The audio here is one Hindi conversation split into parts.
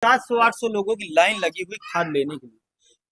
700-800 लोगों की लाइन लगी हुई खाद लेने के लिए।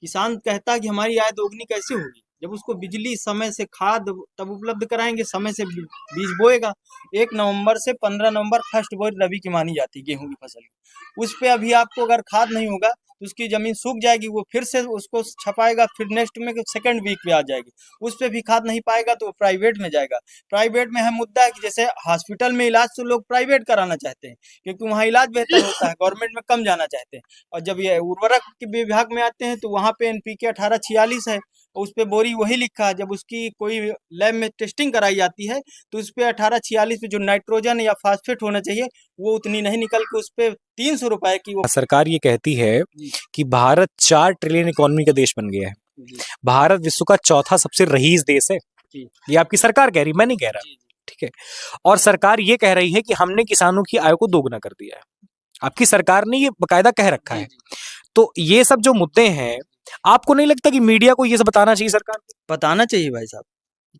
किसान कहता है कि हमारी आय दोगुनी कैसे होगी जब उसको बिजली समय से खाद तब उपलब्ध कराएंगे, समय से बीज बोएगा। 1 नवंबर से 15 नवंबर फर्स्ट बोई रबी की मानी जाती है गेहूं की फसल की। उस पे अभी आपको अगर खाद नहीं होगा तो उसकी जमीन सूख जाएगी, वो फिर से उसको छपाएगा, फिर नेक्स्ट में सेकंड वीक पे आ जाएगी। उस पे भी खाद नहीं पाएगा तो वो प्राइवेट में जाएगा। प्राइवेट में है मुद्दा है कि जैसे हॉस्पिटल में इलाज तो लोग प्राइवेट कराना चाहते हैं क्योंकि वहाँ इलाज बेहतर होता है, गवर्नमेंट में कम जाना चाहते हैं। और जब ये उर्वरक के विभाग में आते हैं तो वहाँ पे एनपीके 1846 है, उस पे बोरी वही लिखा है। जब उसकी कोई लैब में टेस्टिंग कराई जाती है तो उस पे 1846 पे जो नाइट्रोजन या फास्फेट होना चाहिए वो उतनी नहीं निकल के उस पे 300 रुपए की वो। सरकार ये कहती है कि भारत 4 ट्रिलियन इकोनॉमी का देश बन गया है। भारत विश्व का चौथा सबसे रईस देश है। ये आपकी सरकार कह रही, मैं नहीं कह रहा, ठीक है। और सरकार ये कह रही है कि हमने किसानों की आय को दोगुना कर दिया है। आपकी सरकार ने ये बकायदा कह रखा है। तो ये सब जो मुद्दे हैं, आपको नहीं लगता कि मीडिया को ये सब बताना चाहिए? सरकार को बताना चाहिए भाई साहब,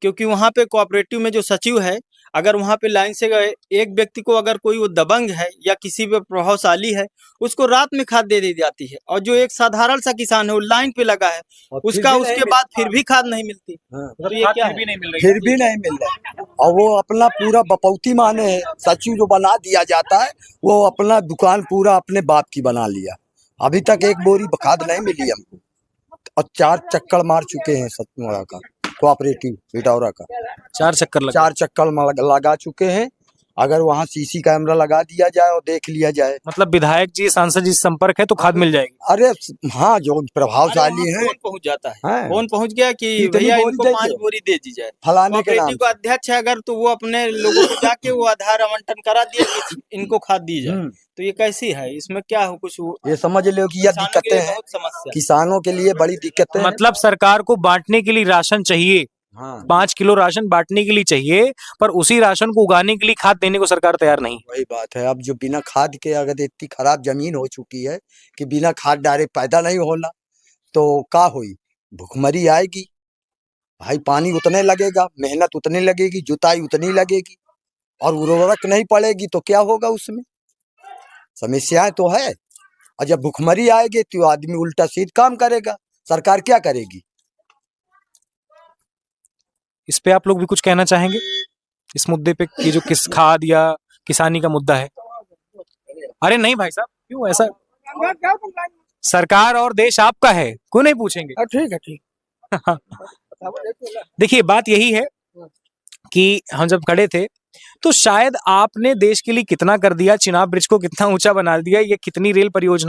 क्योंकि वहाँ पे कोऑपरेटिव में जो सचिव है, अगर वहाँ पे लाइन से गए एक व्यक्ति को अगर कोई वो दबंग है या किसी पे प्रभावशाली है उसको रात में खाद दे दी जाती है, और जो एक साधारण सा किसान है वो लाइन पे लगा है उसका उसके बाद फिर भी खाद नहीं मिलती। तो ये क्या भी नहीं मिल रही, फिर भी नहीं मिल रहा और वो अपना पूरा बपौती माने है। सचिव जो बना दिया जाता है वो अपना दुकान पूरा अपने बाप की बना लिया। अभी तक एक बोरी खाद नहीं मिली हमको और 4 चक्कर मार चुके हैं सतमुड़ा का कोऑपरेटिव इटौरा का। 4 चक्कर 4 चक्कर लगा चुके हैं। अगर वहाँ सीसी कैमरा लगा दिया जाए और देख लिया जाए, मतलब विधायक जी, सांसद जी संपर्क है तो खाद मिल जाएगी। अरे हाँ, जो प्रभावशाली है फोन पहुंच जाता है, फोन पहुंच गया कि कितनी भैया बोरी इनको चाहिए? 5 बोरी दे दी जाए। फलाने के नाम कोऑपरेटिव का अध्यक्ष है अगर तो वो अपने लोगों को जाके वो आधार आवंटन करा दिया कि इनको खाद दी जाए। तो ये कैसी है, इसमें क्या हो कुछ ये समझ लो कि ये दिक्कतें हैं, बहुत समस्या किसानों के लिए बड़ी दिक्कतें हैं। मतलब सरकार को बांटने के लिए राशन चाहिए, 5 किलो राशन बांटने के लिए चाहिए, पर उसी राशन को उगाने के लिए खाद देने को सरकार तैयार नहीं। वही बात है। अब जो बिना खाद के अगर इतनी खराब जमीन हो चुकी है कि बिना खाद डायरेक्ट पैदा नहीं होना, तो क्या हुई? भुखमरी आएगी भाई। पानी उतने लगेगा, मेहनत उतनी लगेगी, जुताई उतनी लगेगी और उर्वरक नहीं पड़ेगी तो क्या होगा? उसमें समस्याएं तो है। और जब भुखमरी आएगी तो आदमी उल्टा सीधा काम करेगा। सरकार क्या करेगी? इस पे आप लोग भी कुछ कहना चाहेंगे इस मुद्दे पे कि जो किस खाद या किसानी का मुद्दा है? अरे नहीं भाई साहब, क्यों ऐसा? सरकार और देश आपका है, क्यों नहीं पूछेंगे? ठीक है, ठीक। देखिए, बात यही है कि हम जब खड़े थे तो शायद आपने देश के लिए कितना कर दिया, चिनाब ब्रिज को कितना ऊंचा बना दिया, ये कितनी रेल परियोजना